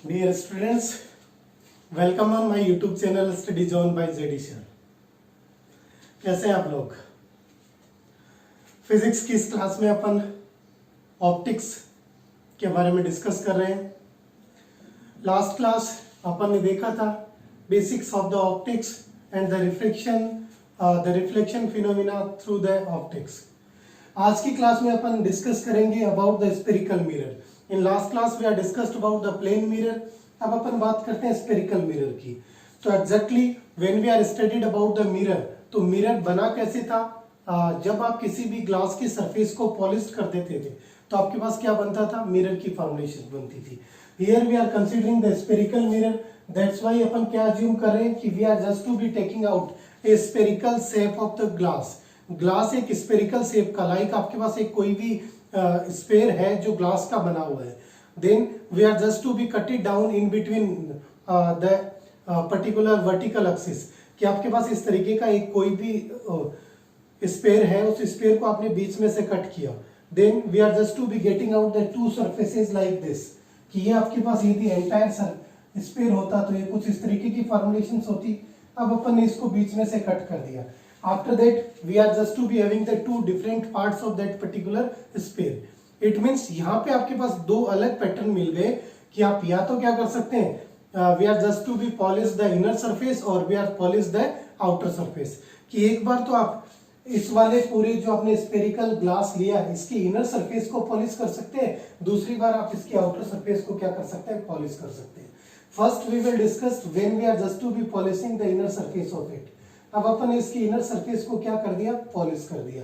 Dear students, welcome on my YouTube channel Study Zone by ZD Sir। कैसे हैं आप लोग? फिजिक्स की इस क्लास में अपन ऑप्टिक्स के बारे में डिस्कस कर रहे हैं। लास्ट क्लास अपन ने देखा था basics of the optics and the reflection phenomena through the optics. आज की क्लास में अपन डिस्कस करेंगे about the spherical mirror. In last class we are discussed about the plane mirror. अब अपन बात करते हैं स्पेरिकल मिरर की। तो exactly when we are studied about the mirror, तो मिरर बना कैसे था? जब आप किसी भी ग्लास की सरफेस को पॉलिश कर देते थे तो आपके पास क्या बनता था? मिरर की फॉर्मेशन बनती थी। Here we are considering the spherical mirror. That's why अपन क्या अज्यूम कर रहे हैं कि we are just to be taking out a spherical shape of the glass. Glass एक स्पेरिकल शेप का, लाइक आपके पास एक कोई भी स्पेयर है जो ग्लास का बना हुआ है, then we are just to be cut it down in between the particular vertical axis. कि आपके पास इस तरीके का एक कोई भी स्पेयर है, उस स्पेयर को आपने बीच में से कट किया, then we are just to be getting out the two surfaces like this. कि ये आपके पास यदि एंटायर स्पेयर होता तो ये कुछ इस तरीके की फॉर्मुलेशन होती। अब अपन ने इसको बीच में से कट कर दिया। After that we are just to be having the two different parts of that particular sphere. It means यहाँ पे आपके पास दो अलग पैटर्न मिल गए कि आप या तो क्या कर सकते हैं, we are just to be polish the inner surface और we are polish the outer surface। कि एक बार तो आप इस वाले पूरे जो आपने स्पेरिकल ग्लास लिया है इसकी इनर सरफेस को पॉलिश कर सकते हैं, दूसरी बार आप इसकी आउटर सरफेस को क्या कर सकते हैं? पॉलिश कर सकते हैं। First we will discuss when we are just to be polishing the inner surface of it. अब अपन ने इसकी इनर सरफेस को क्या कर दिया? पॉलिश कर दिया।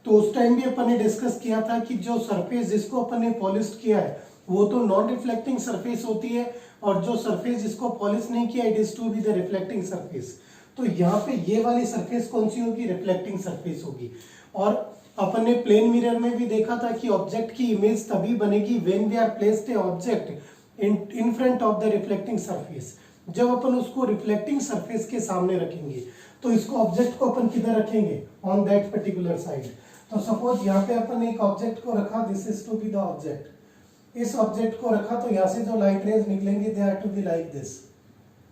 तो उस टाइम भी अपन ने डिस्कस किया था कि जो सरफेस जिसको अपन ने पॉलिश किया है वो तो नॉन रिफ्लेक्टिंग सरफेस होती है, और जो सरफेस जिसको पॉलिश नहीं किया it is to be the reflecting surface. तो यहाँ पे ये वाली सरफेस कौन सी होगी? रिफ्लेक्टिंग सरफेस होगी। और अपन ने प्लेन मिरर में भी देखा था कि ऑब्जेक्ट की इमेज तभी बनेगी when we are placed a object in front of the reflecting surface. जब अपन उसको रिफ्लेक्टिंग सरफेस के सामने रखेंगे तो इसको ऑब्जेक्ट को अपन किधर रखेंगे? On that particular side. तो सपोज यहाँ पे अपन एक ऑब्जेक्ट को रखा, this is to be the object. इस ऑब्जेक्ट को रखा तो यहाँ से जो लाइट रेज निकलेंगी they are to be like this.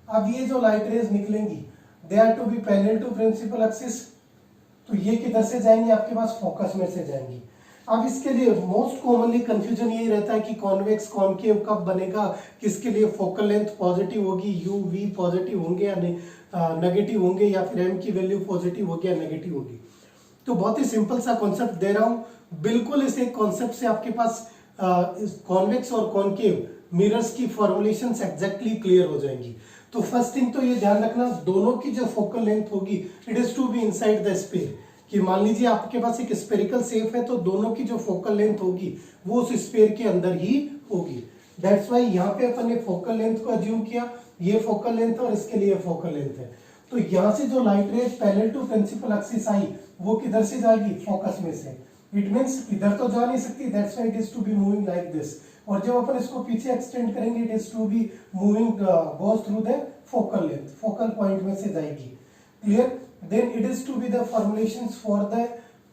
अब ये जो लाइट रेज निकलेंगी they are to be parallel to principal axis. तो ये किधर से जाएंगी? आपके पास फोकस में से जाएंगी। अब इसके लिए मोस्ट कॉमनली कंफ्यूजन यही रहता है कि कॉन्वेक्स कॉनकेव कब बनेगा, किसके लिए फोकल लेंथ पॉजिटिव होगी, यू वी पॉजिटिव होंगे या नेगेटिव होंगे, या फिर एम की वैल्यू पॉजिटिव होगी या नेगेटिव होगी। तो बहुत ही सिंपल सा कॉन्सेप्ट दे रहा हूं। बिल्कुल इस एक कॉन्सेप्ट से आपके पास कॉन्वेक्स और कॉनकेव मिरर्स की फॉर्मुलेशंस एग्जैक्टली क्लियर हो जाएंगी। तो फर्स्ट थिंग तो ये ध्यान रखना, दोनों की जो फोकल लेंथ होगी it is to be inside the sphere. कि मान लीजिए आपके पास एक स्पेरिकल शेप है तो दोनों की जो फोकल लेंथ होगी वो उस स्पेयर के अंदर ही होगी। दैट्स व्हाई यहाँ पे अपन ने फोकल लेंथ को अज्यूम किया, ये फोकल लेंथ और इसके लिए फोकल लेंथ है। तो यहाँ से जो light rays parallel to principal axis आई वो किधर से जाएगी? फोकस में से। इट मींस इधर तो जा नहीं सकती, that's why it is to be moving like this. और जब अपन इसको पीछे एक्सटेंड करेंगे it is to be moving goes through the focal length, focal point में से जाएगी। Clear? Then it is to be the formulations for the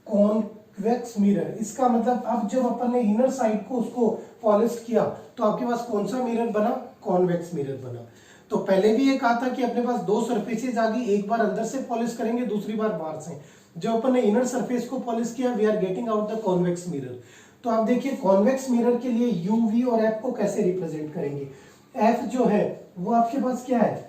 convex mirror। इसका मतलब अब जब अपन ने इनर साइड को उसको पॉलिश किया तो आपके पास कौन सा मिरर बना? कॉन्वेक्स मिरर बना। तो पहले भी ये कहा था कि अपने पास दो सरफेसेज आ गई, एक बार अंदर से पॉलिश करेंगे, दूसरी बार बाहर से। जब अपन ने इनर सरफेस को पॉलिश किया we are getting out the convex mirror. तो आप देखिए कॉन्वेक्स मिरर के लिए यू वी और एफ को कैसे रिप्रेजेंट करेंगे? एफ जो है वो आपके पास क्या है?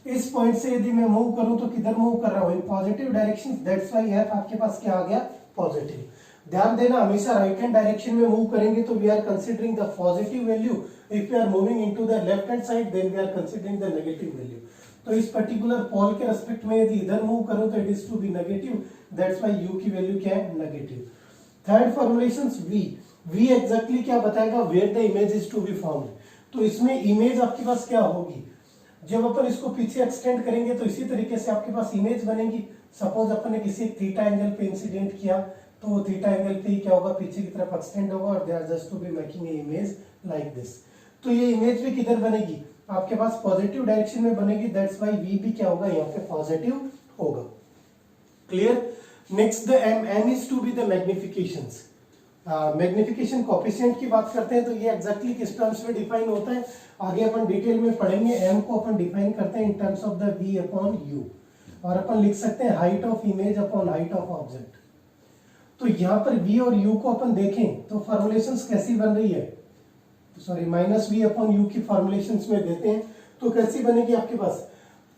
इस पॉइंट से यदि मैं मूव करूं तो किधर मूव कर रहा हूं? In positive direction. That's why F आपके पास क्या आ गया? पॉजिटिव। ध्यान देना हमेशा राइट हैंड डायरेक्शन में मूव करेंगे तो we are considering the positive value. If we are moving into the left hand side then we are considering the negative value. तो इस पर्टिकुलर पॉल के रेस्पेक्ट में यदि इधर मूव करूं तो it is to be negative. That's why u की value क्या है? Negative. Third formulations v. V exactly क्या बताएगा? Where the image is to be formed. तो इसमें इमेज आपके पास क्या होगी? जब अपन इसको पीछे एक्सटेंड करेंगे तो इसी तरीके से आपके पास इमेज बनेगी। सपोज अपन ने किसी थीटा एंगल पे इंसिडेंट किया तो वो थीटा एंगल पे ही क्या होगा? पीछे की तरफ एक्सटेंड होगा और they are just to be making a image like this. तो ये इमेज भी किधर बनेगी? आपके पास पॉजिटिव डायरेक्शन में बनेगी। दैट्स व्हाई वी भी क्या होगा? यहाँ पे पॉजिटिव होगा। Clear? Next the M. M is to be the magnifications. Magnification coefficient की बात करते हैं तो ये एग्जैक्टली किस टर्म्स में डिफाइन होता है आगे अपन डिटेल में पढ़ेंगे। एम को अपन डिफाइन करते हैं in terms of the v upon u, और अपन लिख सकते हैं height of image upon height of object. तो यहाँ पर v और u को अपन देखें तो फॉर्मुलेशंस कैसी बन रही है, sorry minus v upon u की फॉर्मुलेशंस में देते हैं तो कैसी बनेगी आपके पास,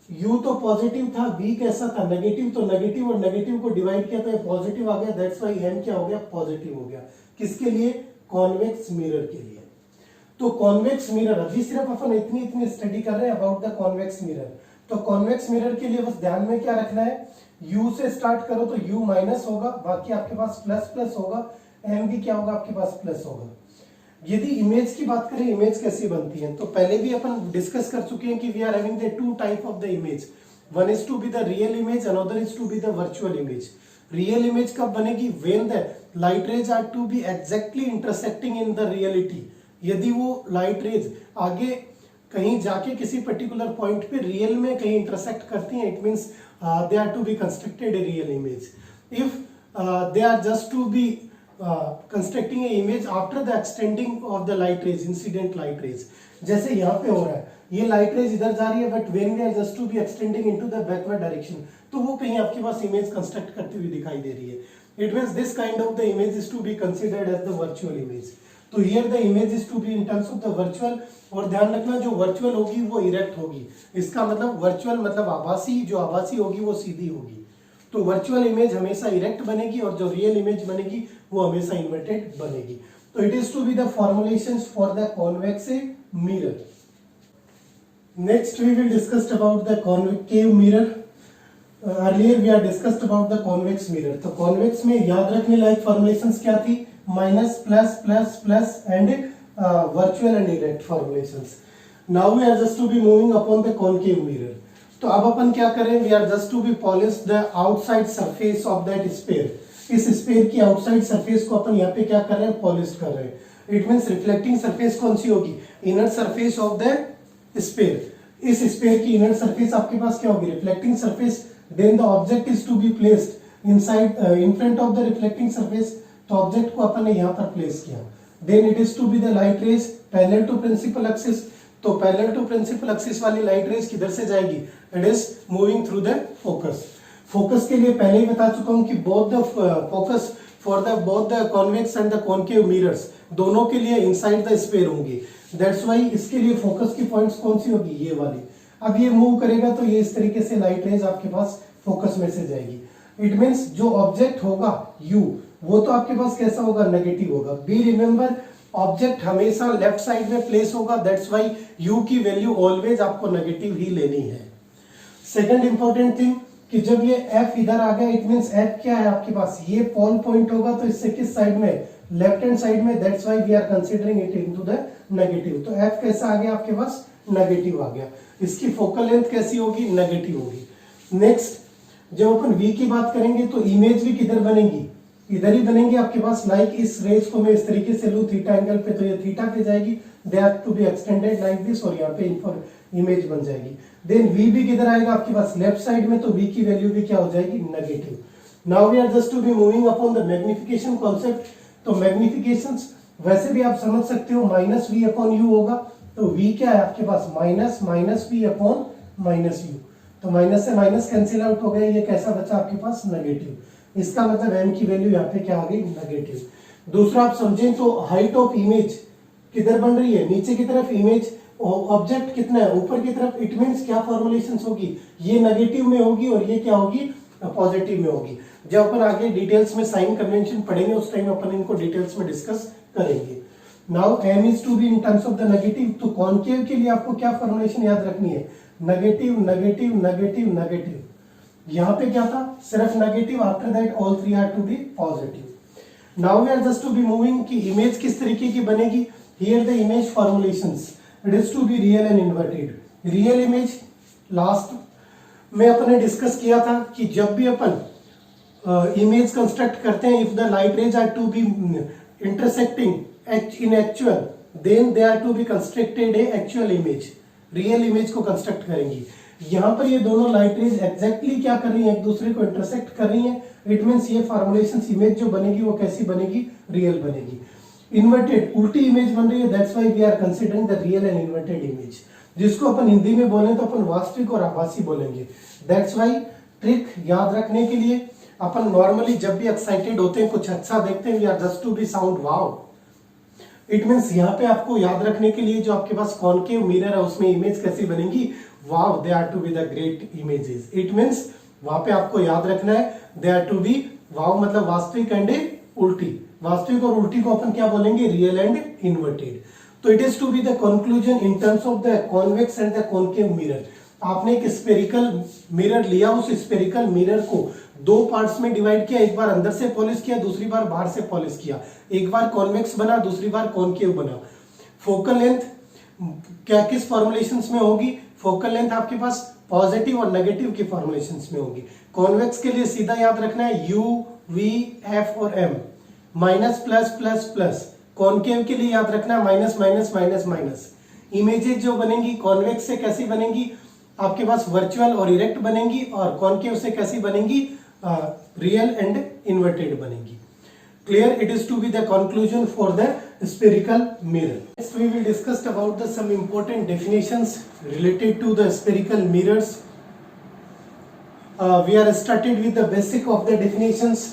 u तो पॉजिटिव था, v कैसा था नेगेटिव, तो नेगेटिव और नेगेटिव को डिवाइड किया तो ये पॉजिटिव आ गया, दैट्स व्हाई m क्या हो गया पॉजिटिव हो गया। किसके लिए, कॉन्वेक्स मिरर के लिए। तो कॉन्वेक्स मिरर अभी सिर्फ अपन इतनी स्टडी कर रहे हैं अबाउट द कॉन्वेक्स मिरर। तो कॉन्वेक्स मिरर के लिए बस ध्यान में क्या रखना है, u से स्टार्ट करो तो u माइनस होगा, बाकी आपके पास प्लस प्लस होगा, m भी क्या होगा आपके पास प्लस होगा। यदि इमेज की बात करें, इमेज कैसी बनती है तो पहले भी अपन डिस्कस कर चुके हैं कि we are having the two type of the image, one is to be the real image, another is to be the virtual image. Real image कब बनेगी, when the light rays are to be exactly intersecting in the reality. यदि वो light rays आगे कहीं जाके किसी particular point पे real में कहीं इंटरसेक्ट करती हैं, it means they are to be constructed a real image. If they are just to be constructing a image after the extending of the light rays, incident light rays, जैसे यहाँ पे हो रहा है, ये लाइट रेज इधर जा रही है but when we are just to be extending into the backward direction, तो वो कहीं आपके पास इमेज कंस्ट्रक्ट करती हुई दिखाई दे रही है। It means this kind of the image is to be considered as the virtual image. तो here the image is to be in terms of the virtual, और ध्यान रखना जो वर्चुअल होगी वो इरेक्ट होगी। इसका मतलब वर्चुअल मतलब आभासी, जो आभासी होगी वो सीधी होगी। तो वर्चुअल इमेज हमेशा इरेक्ट बनेगी और जो रियल इमेज बनेगी वो हमेशा इन्वर्टेड बनेगी। तो it is to be the formulations for the convex mirror. Next we will discuss about the concave mirror. Earlier we are discussed about the convex mirror. तो कॉन्वेक्स में याद रखने लायक फॉर्मुलेशंस क्या थी, minus plus plus plus and virtual and erect formulations. Now we are just to be moving upon the concave mirror. तो अब अपन क्या करें, we are just to be polish the outside surface of that sphere. इस sphere की outside surface को अपन यहाँ पे क्या कर रहे हैं, पॉलिश कर रहे हैं। इट मींस रिफ्लेक्टिंग सरफेस कौन सी होगी, inner surface of the sphere. इस स्फीयर की इनर सरफेस आपके पास क्या होगी, reflecting surface. Then the object is to be placed inside in front of the reflecting surface. तो ऑब्जेक्ट को अपन ने यहाँ पर प्लेस किया। Then it is to be the light rays parallel to principal axis. तो पैरेलल टू प्रिंसिपल एक्सिस वाली light rays किधर से जाएगी, it is moving through the focus. Focus के लिए पहले ही बता चुका हूं कि both the focus for the both the convex and the concave mirrors दोनों के लिए इनसाइड द स्फीयर होंगी। दैट्स व्हाई इसके लिए फोकस की पॉइंट्स कौन सी होगी, ये वाली। अब ये मूव करेगा तो ये इस तरीके से लाइट रेज आपके पास फोकस में से जाएगी। इट मींस जो ऑब्जेक्ट होगा u, वो तो आपके पास कैसा होगा, नेगेटिव होगा। बी रिमेंबर ऑब्जेक्ट हमेशा लेफ्ट साइड में प्लेस होगा, दैट्स व्हाई u की वैल्यू ऑलवेज आपको नेगेटिव ही लेनी है। सेकंड इंपॉर्टेंट थिंग कि जब ये f इधर आ गया, इट मींस f क्या है आपके पास, ये पोल पॉइंट होगा तो इससे किस साइड में, लेफ्ट हैंड साइड में, that's why we are considering it into the negative. तो f कैसा आ गया आपके पास, नेगेटिव आ गया। इसकी फोकल लेंथ कैसी होगी, नेगेटिव होगी। नेक्स्ट जब अपन v की बात करेंगे तो इमेज भी किधर बनेगी, इधर ही बनेंगे आपके पास। लाइक इस रेज को मैं इस तरीके से लूं थीटा एंगल पे तो ये थीटा पे जाएगी, they are to be extended like this, और यहाँ पे इमेज बन जाएगी। देन v भी किधर आएगा आपके पास, लेफ्ट साइड में, तो v की वैल्यू भी क्या हो जाएगी, negative. Now we are just to be moving upon the magnification concept. तो मैग्निफिकेशन वैसे भी आप समझ सकते हो, माइनस v अपॉन यू होगा। तो v क्या है आपके पास, minus v upon minus u. तो माइनस से माइनस कैंसिल आउट हो गया, ये कैसा बचा आपके पास, नेगेटिव। इसका मतलब m की वैल्यू यहाँ पे क्या आ गई, नेगेटिव। दूसरा आप समझें तो हाइट ऑफ इमेज किधर बन रही है, नीचे की तरफ इमेज, ऑब्जेक्ट कितना है, ऊपर की तरफ। इट मींस क्या फॉर्मुलेशंस होगी, ये नेगेटिव में होगी और ये क्या होगी, पॉजिटिव में होगी। जब अपन आगे डिटेल्स में साइन कन्वेंशन पढ़ेंगे उस टाइम अपन इनको डिटेल्स में डिस्कस करेंगे। Now m is to be in terms of the negative. तो कॉन्केव के लिए आपको क्या फॉर्मुलेशन याद रखनी है, नेगेटिव नेगेटिव नेगेटिव नेगेटिव। यहाँ पे क्या था, सिर्फ negative, after that all three are to be positive. Now we are just to be moving कि इमेज किस तरीके की बनेगी। Here the image formulations, it is to be real and inverted. Real image last में अपन ने discuss किया था कि जब भी अपन इमेज कंस्ट्रक्ट करते हैं, if the light rays are to be intersecting in actual, then they are to be constructed a actual image, real image को कंस्ट्रक्ट करेंगी। यहाँ पर ये दोनों लाइट रेज एग्जैक्टली क्या कर रही है, एक दूसरे को इंटरसेक्ट कर रही है, इट मीन्स ये फॉर्मुलेशन इमेज जो बनेगी वो कैसी बनेगी, रियल बनेगी। इन्वर्टेड उल्टी इमेज बन रही है, that's why we are considering the real and inverted image. जिसको अपन हिंदी में बोलें तो अपन वास्तविक और आभासी बोलेंगे। दैट्स व्हाई ट्रिक याद रखने के लिए अपन नॉर्मली जब भी एक्साइटेड होते हैं, कुछ अच्छा देखते हैं, we are just to be sound wow. It means यहाँ पे आपको याद रखने के लिए जो आपके पास कॉनकेव मिरर है उसमें इमेज कैसी बनेगी, wow they are to be the great images. It means वहां पे आपको याद रखना है they are to be, wow मतलब वास्तविक एंड उल्टी, वास्तविक और उल्टी को अपन क्या बोलेंगे, रियल एंड इन्वर्टेड। तो it is to be the conclusion in terms of the convex and the concave mirror. आपने एक स्पेरिकल मिरर लिया, उस स्पेरिकल मिरर को दो पार्ट्स में डिवाइड किया, एक बार अंदर से पॉलिश किया, दूसरी बार बाहर से पॉलिश किया, एक बार कॉन्वेक्स बना, दूसरी बार कॉनकेव बना। फोकल लेंथ क्या किस फॉर्मुलेशंस में होगी, फोकल लेंथ आपके पास पॉजिटिव और नेगेटिव की फॉर्मुलेशंस में होगी। कॉन्वेक्स के लिए सीधा याद रखना है यू वी एफ और m, minus plus plus plus. Concave के लिए याद रखना है minus minus minus minus. Images जो बनेंगी कॉन्वेक्स से कैसी बनेंगी, आपके पास वर्चुअल और इरेक्ट बनेंगी, और कॉनकेव से कैसी बनेंगी, रियल एंड इन्वर्टेड बनेंगी। Clear? It is to be the conclusion for the spherical mirror. Next we will discuss about some important definitions related to the spherical mirrors. We are started with the basic of the definitions.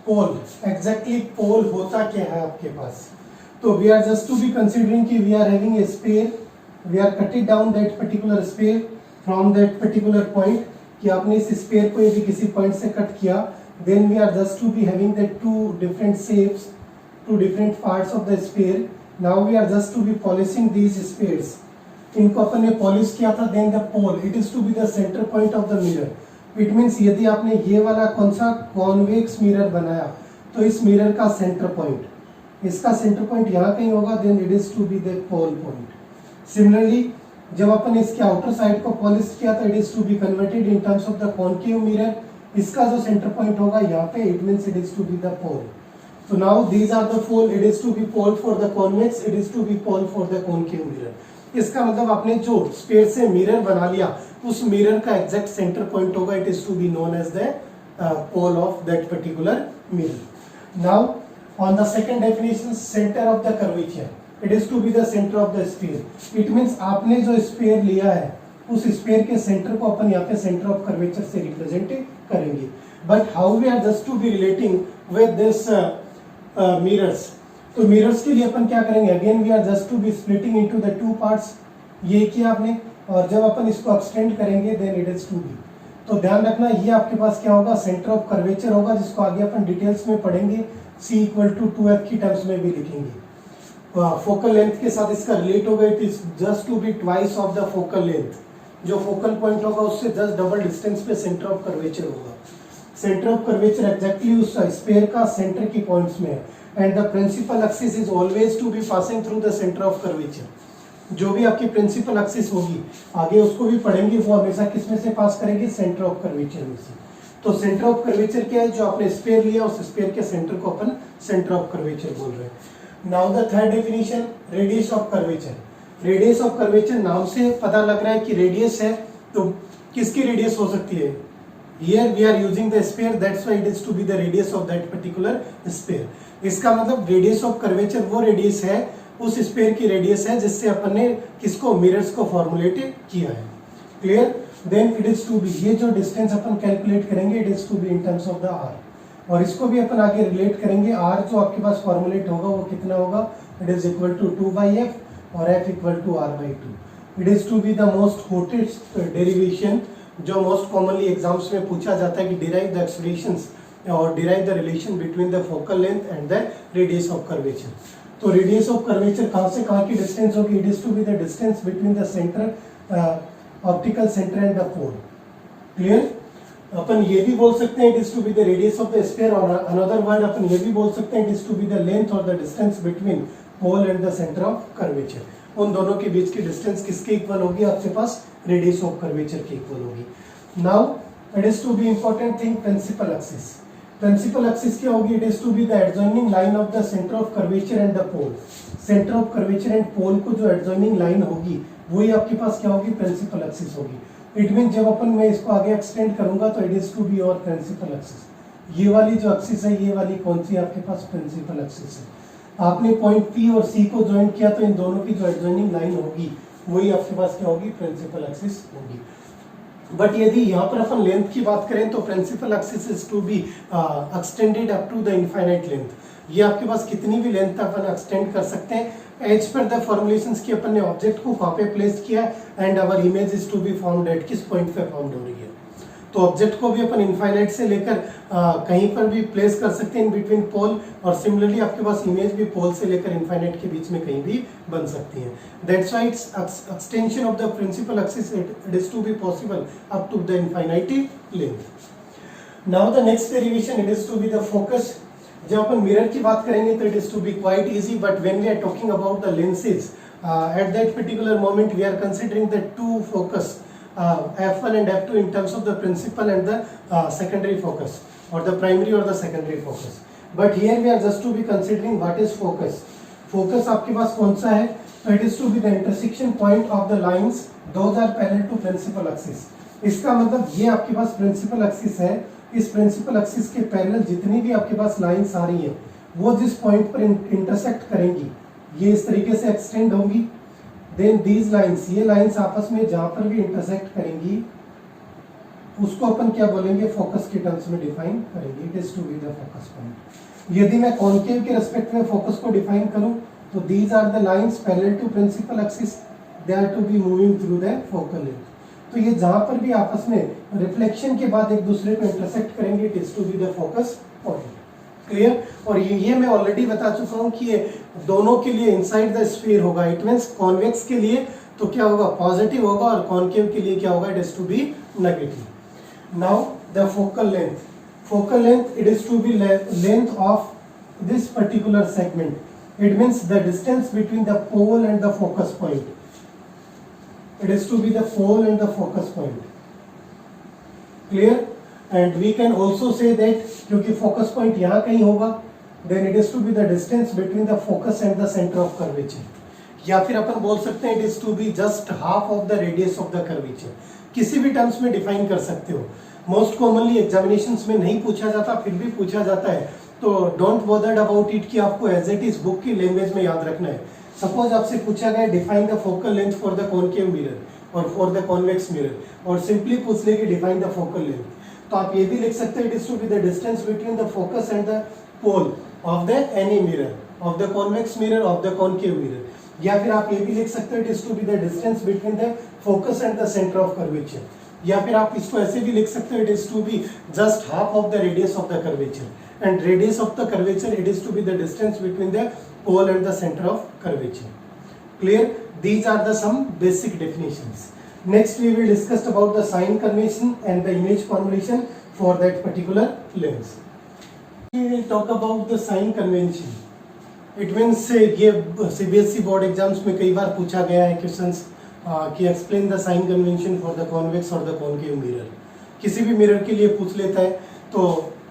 Pole. Exactly pole होता क्या है आपके पास? तो we are just to be considering कि we are having a sphere. We are cutting down that particular sphere from that particular point. कि आपने इस sphere को यदि किसी point से cut किया, then we are just to be having the two different shapes, two different parts of the sphere. Now we are just to be polishing these spheres. इनको अपन ने पॉलिश किया था, then the pole, it is to be the center point of the mirror. It means यदि आपने ये वाला कौन सा कॉन्वेक्स मिरर बनाया, तो इस मिरर का सेंटर पॉइंट, इसका सेंटर पॉइंट यहाँ कहीं होगा, then it is to be the pole point. Similarly, जब अपन इसके आउटर साइड को पॉलिश किया था, it is to be converted in terms of the concave mirror. इसका जो सेंटर पॉइंट होगा यहाँ पे, it means it is to be the pole. So now these are the pole, it is to be pole for the convex, it is to be pole for the concave mirror. इसका मतलब आपने जो sphere से mirror बना लिया, उस mirror का exact centre point होगा, it is to be known as the pole of that particular mirror. Now on the second definition, centre of the curvature, it is to be the centre of the sphere. It means आपने जो sphere लिया है, उस sphere के centre को अपन यहाँ पे सेंटर ऑफ कर्वेचर से रिप्रेजेंट करेंगे। But how we are just to be relating with this mirrors, तो मिरर्स के लिए अपन क्या करेंगे, again we are just to be splitting into the two parts. ये किया आपने, और जब अपन इसको एक्सटेंड करेंगे then it is to be. तो ध्यान रखना, ये आपके पास क्या होगा, सेंटर ऑफ कर्वेचर होगा, जिसको आगे अपन डिटेल्स में पढ़ेंगे, C इक्वल टू 2F की टर्म्स में भी लिखेंगे। फोकल लेंथ के साथ इसका रिलेट होगा, it is just to be twice of the focal length. जो फोकल पॉइंट होगा उससे 10 डबल डिस्टेंस पे सेंटर ऑफ कर्वेचर होगा। सेंटर ऑफ कर्वेचर एग्जैक्टली उस स्फीयर का सेंटर की पॉइंट्स में है, and the principal axis is always to be passing through the centre of curvature. जो भी आपकी प्रिंसिपल एक्सिस होगी, आगे उसको भी पढ़ेंगे, वो हमेशा किसमें से पास करेंगे, सेंटर ऑफ कर्वेचर में से। तो सेंटर ऑफ कर्वेचर क्या है, जो आपने स्फीयर लिया उस स्फीयर के सेंटर को अपन सेंटर ऑफ कर्वेचर बोल रहे हैं। Now the third definition, radius of curvature. Radius of curvature नाम से पता लग रहा है कि रेडियस है, तो किसकी रेडियस हो सकती है, here we are using the sphere, that's why it is to be the radius of that particular sphere. इसका मतलब रेडियस ऑफ कर्वेचर वो रेडियस है, उस स्फीयर की रेडियस है जिससे अपन ने किसको, मिरर्स को फॉर्मुलेट किया है। Clear? Then it is to be, ये जो डिस्टेंस अपन कैलकुलेट करेंगे, it is to be in terms of the R, और इसको भी अपन आगे रिलेट करेंगे। आर जो आपके पास फॉर्मुलेट होगा वो कितना होगा, it is equal to 2/f और f equal to r/2। It is to be the most hottest derivation, जो मोस्ट कॉमनली एग्जाम्स में पूछा जाता है कि डिराइव द एक्सप्रेशंस और derive the relation between the focal length and the radius of curvature. तो radius of curvature कहाँ से कहाँ की डिस्टेंस होगी, it is to be the distance between the centre, optical centre and the pole. Clear? अपन ये भी बोल सकते हैं it is to be the radius of the sphere, और अनदर वर्ड अपन ये भी बोल सकते हैं it is to be the length और the distance between pole and the centre of curvature. उन दोनों के बीच की डिस्टेंस किसके इक्वल होगी, आपके पास रेडियस ऑफ कर्वेचर के इक्वल होगी। Now it is to be important thing, principal axis. Principal axis क्या होगी, it is to be the adjoining line of the centre of curvature and the pole. Centre of curvature and pole को जो adjoining line होगी वही आपके पास क्या होगी, प्रिंसिपल एक्सिस होगी। इट मीन जब अपन मैं इसको आगे एक्सटेंड करूंगा तो इट इज टू बी और प्रिंसिपल एक्सिस। ये वाली जो एक्सिस है, ये वाली कौन सी आपके पास प्रिंसिपल एक्सिस है। आपने पॉइंट पी और सी को ज्वाइन किया तो इन दोनों की जो एडजॉइनिंग लाइन होगी वही आपके पास क्या होगी, प्रिंसिपल एक्सिस होगी। बट यदि यहाँ पर अपन लेंथ की बात करें तो principal axis is to be extended up to the infinite length. ये आपके पास कितनी भी लेंथ अपन एक्सटेंड कर सकते हैं एज पर द फॉर्मुलेशंस की अपन ने ऑब्जेक्ट को कहाँ पे प्लेस किया and our image is to be found at किस पॉइंट पे फाउंड हो रही है। तो ऑब्जेक्ट को भी अपन इनफाइनाइट से लेकर कहीं पर भी प्लेस कर सकते हैं इन बिटवीन पोल, और सिमिलरली आपके पास इमेज भी पोल से लेकर इनफाइनाइट के बीच में कहीं भी बन सकती है। That's why its extension of the principal axis it is to be possible up to the infinite length. Now the next derivation it is to be the focus. जब अपन मिरर की बात करेंगे तो it is to be quite easy, but when we are talking about the lenses at that particular moment we are considering the two focus f1 and f2 in terms of the principal and the secondary focus, or the primary or the secondary focus. But here we are just to be considering what is focus. Focus आपके पास कौन सा है, तो it is to be the intersection point of the lines those are parallel to principal axis. इसका मतलब ये आपके पास principal axis है, इस प्रिंसिपल एक्सिस के पैरेलल जितनी भी आपके पास लाइंस आ रही हैं वो जिस पॉइंट पर इंटरसेक्ट करेंगी ये इस तरीके से एक्सटेंड होंगी। देन दीज लाइंस, ये लाइंस आपस में जहां पर भी इंटरसेक्ट करेंगी उसको अपन क्या बोलेंगे, फोकस के टर्म्स में डिफाइन करेंगे। It is to be the focus point. यदि मैं कॉन्केव के रिस्पेक्ट में फोकस को डिफाइन करूं तो these are the lines parallel to principal axis, they are to be moving through the focal length. तो ये जहां पर भी आपस में रिफ्लेक्शन के बाद एक दूसरे को इंटरसेक्ट करेंगे it is to be the focus point. Clear. और ये मैं ऑलरेडी बता चुका हूं कि ये दोनों के लिए इनसाइड द स्फीयर होगा। इट मींस कॉन्वेक्स के लिए तो क्या होगा, पॉजिटिव होगा, और कॉन्केव के लिए क्या होगा, it is to be negative. Now the focal length, focal length it is to be length of this particular segment. It means the distance between the pole and the focus point, it is to be the pole and the focus point. Clear. And we can also say that क्योंकि focus point यहाँ कहीं होगा then it is to be the distance between the focus and the centre of curvature, या फिर अपन बोल सकते हैं it is to be just half of the radius of the curvature. किसी भी टर्म्स में डिफाइन कर सकते हो। मोस्ट कॉमनली एग्जामिनेशंस में नहीं पूछा जाता, फिर भी पूछा जाता है, तो डोंट बॉदर्ड अबाउट इट कि आपको एज इट इज बुक की लैंग्वेज में याद रखना है। सपोज आपसे पूछा गया define the focal length for the concave mirror और फॉर द कॉन्वेक्स मिरर, और सिंपली पूछ ले कि डिफाइन द फोकल लेंथ, तो आप ये भी लिख सकते हैं it is to be the distance between the focus and the pole of the any mirror, of the convex mirror, of the concave mirror. या फिर आप ये भी लिख सकते हो it is to be the distance between the focus and the centre of curvature, या फिर आप इसको ऐसे भी लिख सकते हो it is to be just half of the radius of the curvature, and radius of the curvature it is to be the distance between the pole and the centre of curvature. Clear? These are the some basic definitions. Next we will discuss about the sign convention and the image formulation for that particular lens. We will talk about the sign convention. It means ये CBSE board exams में कई बार पूछा गया है questions कि explain the sign convention for the convex और the concave mirror. किसी भी मिरर के लिए पूछ लेता है तो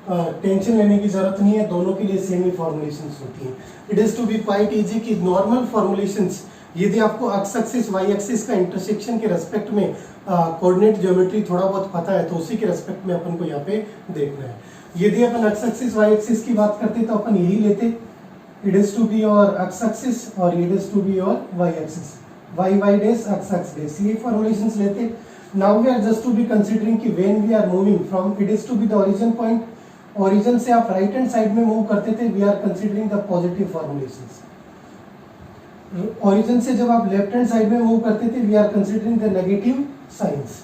टेंशन लेने की जरूरत नहीं है, दोनों के लिए सेम ही फॉर्मुलेशंस होती हैं। It is to be quite easy कि नॉर्मल फॉर्मुलेशंस यदि आपको एक्स एक्सिस वाई एक्सिस का इंटरसेक्शन के रेस्पेक्ट में कोऑर्डिनेट ज्योमेट्री थोड़ा बहुत पता है तो उसी के रेस्पेक्ट में अपन को यहाँ पे देखना है। यदि अपन एक्स एक्सिस वाई एक्सिस की बात करते तो अपन यही लेते, इट इज टू बी और एक्स एक्सिस और इट इज टू बी और y axis, y y dash x x dash, ये फॉर्मुलेशंस लेते। Now we are just to be considering कि when we are moving from it is to be the origin point, origin से आप right hand side में move करते थे, we are considering the positive formulations. Origin से जब आप left hand side में मूव करते थे we are considering the negative signs.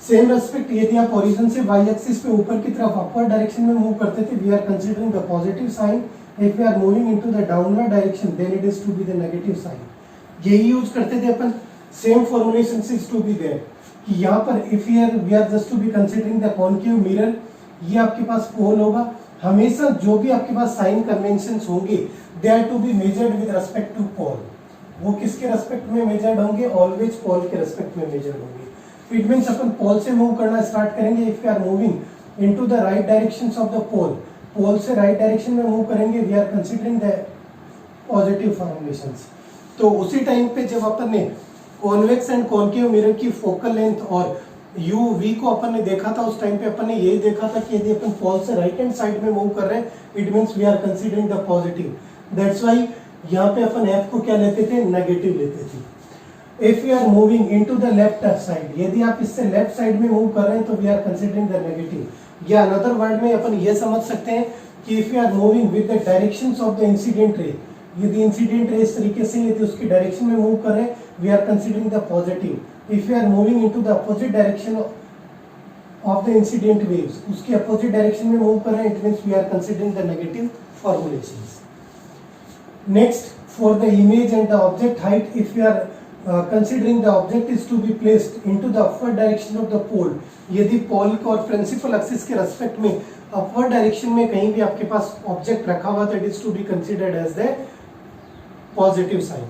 Same respect यदि आप ओरिजिन से वाई एक्सिस पे ऊपर की तरफ अपवर्ड डायरेक्शन में मूव करते थे we are considering the positive sign. If we are moving into the downward direction then it is to be the negative sign. यही यूज करते थे अपन। Same formulation is to be there कि यहाँ पर if we are just to be considering the concave mirror, ये आपके पास पोल होगा। हमेशा जो भी आपके पास साइन कन्वेंशंस होंगे they are to be measured with respect to pole. वो किसके रेस्पेक्ट में मेजर्ड होंगे, ऑलवेज पोल के रेस्पेक्ट में मेजर्ड होंगे। इट मींस अपन पोल से मूव करना स्टार्ट करेंगे if we are moving into the right directions of the pole, pole से राइट डायरेक्शन में मूव करेंगे we are considering the positive formulations. तो उसी टाइम पे जब अपन ने कॉन्वेक्स एंड कॉनकेव मिरर की फोकल लेंथ और यू वी को अपन ने देखा था उस टाइम पे अपन ने यही देखा था कि यदि अपन पॉल से राइट हैंड साइड में मूव कर रहे हैं it means we are considering the positive, that's why यहाँ पे अपन एफ को क्या लेते थे, नेगेटिव लेते थे। If we are moving into the left side, यदि आप इससे लेफ्ट साइड में मूव कर रहे हैं तो we are considering the negative, या अनदर वर्ड में अपन ये समझ सकते हैं कि if you are moving with the directions of the incident ray, यदि इंसिडेंट रे इस तरीके से यदि उसकी डायरेक्शन में मूव कर रहे हैं we are considering the positive. If you are moving into the opposite direction of the incident waves, उसके अपोजिट डायरेक्शन में मूव कर रहे हैं it means we are considering the negative formulations. Next, for the image and the object height, if you are considering the object is to be placed into the upward direction of the pole, यदि pole को और principal axis के respect में upward direction में कहीं भी आपके पास ऑब्जेक्ट रखा हुआ तो it is to be considered as the positive sign.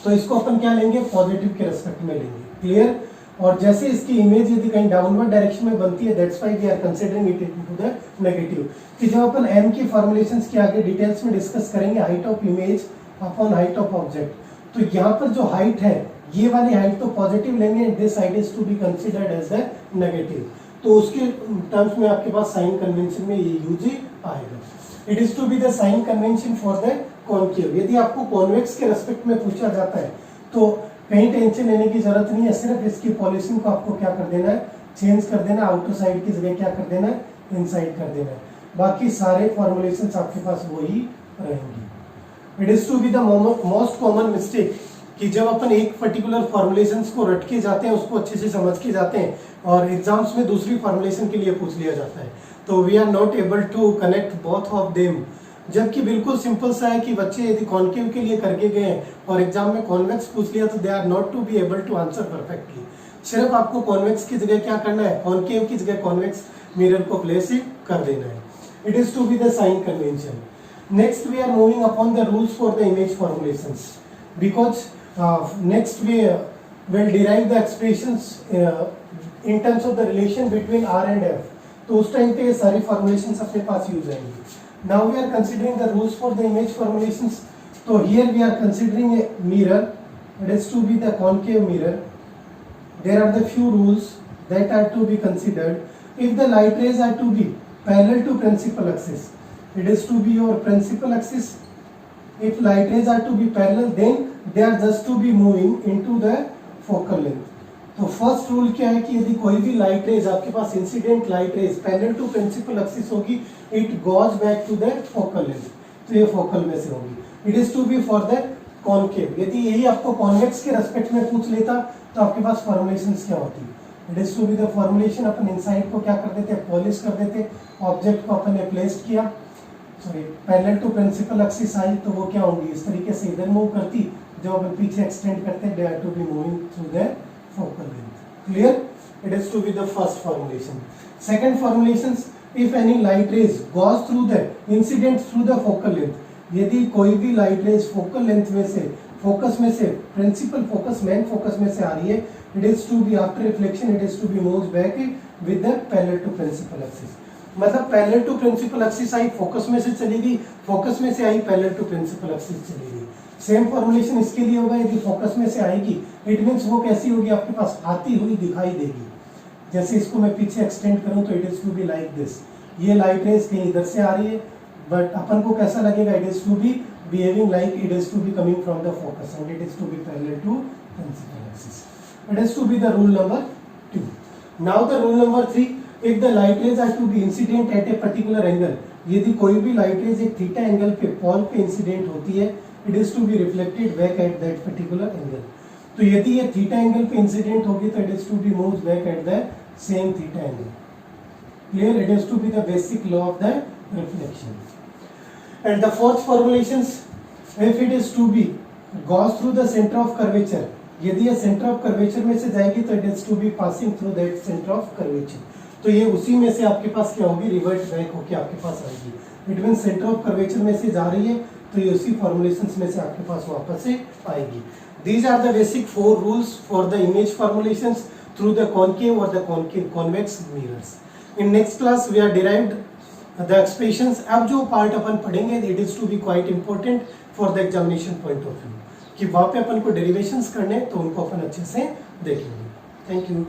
तो इसको अपन क्या लेंगे, पॉजिटिव के रेस्पेक्ट में लेंगे, क्लियर। और जैसे इसकी इमेज यदि कहीं डाउनवर्ड डायरेक्शन में बनती है that's why we are considering it into the negative. कि जब अपन एम की फॉर्मुलेशंस के आगे डिटेल्स में डिस्कस करेंगे height of image upon height of object, तो यहाँ पर जो हाइट है ये वाली हाइट तो पॉजिटिव लेंगे, this height is to be considered as the negative. तो उसके टर्म्स में आपके पास साइन कन्वेंशन में ये यूज आएगा। It is to be the sign convention for the concave. यदि आपको कॉन्वेक्स के रेस्पेक्ट में पूछा जाता है तो कहीं टेंशन लेने की जरूरत नहीं है, सिर्फ इसकी पॉलिसिंग को आपको क्या कर देना है, चेंज कर देना, आउटर साइड की जगह क्या कर देना है, इनसाइड कर देना है। बाकी सारे फॉर्मुलेशंस आपके पास वही रहेंगी। It is to be the most common mistake कि जब अपन एक पर्टिकुलर फॉर्मुलेशंस को रट के जाते हैं, उसको अच्छे से समझ के जाते हैं और एग्जाम्स में दूसरी फॉर्मुलेशन के लिए पूछ लिया जाता है, तो we are not able to connect both of them. जबकि बिल्कुल सिंपल सा है कि बच्चे यदि कॉनकेव के लिए करके गए और एग्जाम में कॉन्वेक्स पूछ लिया तो they are not to be able to answer perfectly. सिर्फ आपको कॉन्वेक्स की जगह क्या करना है, कॉनकेव की जगह कॉन्वेक्स मिरर को प्लेस कर देना है। It is to be the sign convention. Next we are moving upon the rules for the image formulations, because next we will derive the expressions in terms of the relation between R and F. तो उस time पे ये सारी formulations अपने पास use आएंगी। Now we are considering the rules for the image formulations. तो here we are considering a mirror. It is to be the concave mirror. There are the few rules that are to be considered. If the light rays are to be parallel to principal axis, it is to be your principal axis. If light rays are to be parallel, then they are just to be moving into the focal length. तो first rule क्या है कि यदि कोई भी light rays आपके पास incident light rays parallel to principal axis होगी, it goes back to the focal length, तो ये फोकल में से होगी। It is to be for the concave. यदि यही आपको कॉन्वेक्स के रेस्पेक्ट में पूछ लेता तो आपके पास फॉर्मुलेशंस क्या होती, it is to be the formulation, अपन इनसाइड को क्या कर देते, पॉलिश कर देते, ऑब्जेक्ट को अपन ने प्लेस्ड किया, sorry parallel to principal axis आई तो वो क्या होंगी, इस तरीके से इधर मूव करती, जब अपन पीछे एक्सटेंड करते हैं they are to be moving through the focal length, clear. It is to be the first formulation. Second formulations, if any light rays goes through the incident through the focal length, यदि कोई भी light raise focal length में से, focus में से, principal focus main focus में से आ रही है, it is to be after reflection it is to be moved back with the parallel to principal axis. मतलब पैरेलल टू प्रिंसिपल एक्सिस आई, फोकस में से चली गई, फोकस में से आई पैरेलल टू प्रिंसिपल एक्सिस चली गई। सेम फॉर्मुलेशन इसके लिए होगा, यदि फोकस में से आएगी इट मींस वो कैसी होगी, आपके पास आती हुई दिखाई देगी। जैसे इसको मैं पीछे एक्सटेंड करूं तो it is to be like this, ये लाइट रेज कहीं इधर से आ रही है बट अपन को कैसा लगेगा, it is to be behaving like it is to be coming from the focus and it is to be parallel to principal axis. It is to be the rule number 2। Now the rule number 3, if the light rays are to be incident at a particular angle, यदि कोई भी light rays एक theta angle पे pole पे incident होती है, it is to be reflected back at that particular angle. तो यदि ये थीटा एंगल पे इंसिडेंट होगी तो it is to be moved back at the same theta angle, clear. It is to be the basic law of the reflection. And the fourth formulations, if it is to be goes through the centre of curvature, यदि ये centre of curvature में से जाएगी तो it is to be passing through that centre of curvature, तो ये उसी में से आपके पास क्या होगी, रिवर्ट बैक होके आपके पास आएगी। It mean centre of curvature में से जा रही है तो ये उसी फॉर्मुलेशंस में से आपके पास वापस से आएगी। These are the basic 4 rules for the image formulations through the concave और the concave convex mirrors. In next class we are derived the expressions. अब जो पार्ट अपन पढ़ेंगे it is to be quite important for the examination point of view, कि वहां पे अपन को derivations करने तो उनको अपन अच्छे से देखेंगे। Thank you.